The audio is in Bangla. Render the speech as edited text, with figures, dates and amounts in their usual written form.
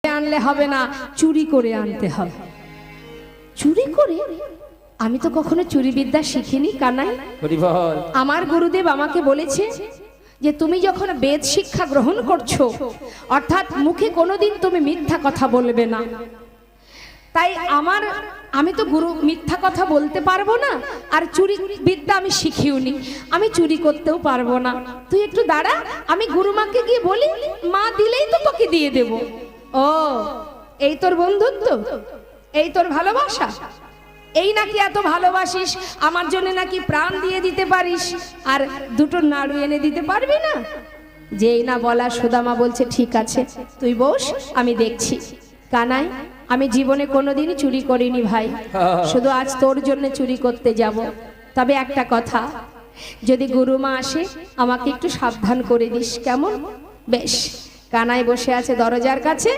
আনলে হবে না, চুরি করে আনতে হবে। চুরি করে? আমি তো কখনো চুরি বিদ্যা শিখিনি কানাই। আমার গুরুদেব আমাকে বলেছে যে তুমি যখন বেদ শিক্ষা গ্রহণ করছো, অর্থাৎ মুখে কোনোদিন তুমি মিথ্যা কথা বলবে না। তাই আমি তো গুরু মিথ্যা কথা বলতে পারবো না, আর চুরি বিদ্যা আমি শিখিওনি, আমি চুরি করতেও পারবো না। তুই একটু দাঁড়া, আমি গুরুমাকে গিয়ে বলি, মা দিলেই তো তোকে দিয়ে দেব। ও, এই তোর বন্ধুত্ব, এই তোর ভালোবাসা, এই নাকি এত ভালোবাসিস, আমার জন্য নাকি প্রাণ দিয়ে দিতে পারিস, আর দুটো নাড়ু এনে দিতে পারবি না? যেই না বলা সুদামা বলছে ঠিক আছে তুই বস, আমি দেখছি। কানাই, আমি জীবনে কোনোদিনই চুরি করিনি ভাই, শুধু আজ তোর জন্য চুরি করতে যাব। তবে একটা কথা, যদি গুরুমা আসে আমাকে একটু সাবধান করে দিস, কেমন? বেশ। কানাই বসে আছে দরজার কাছে।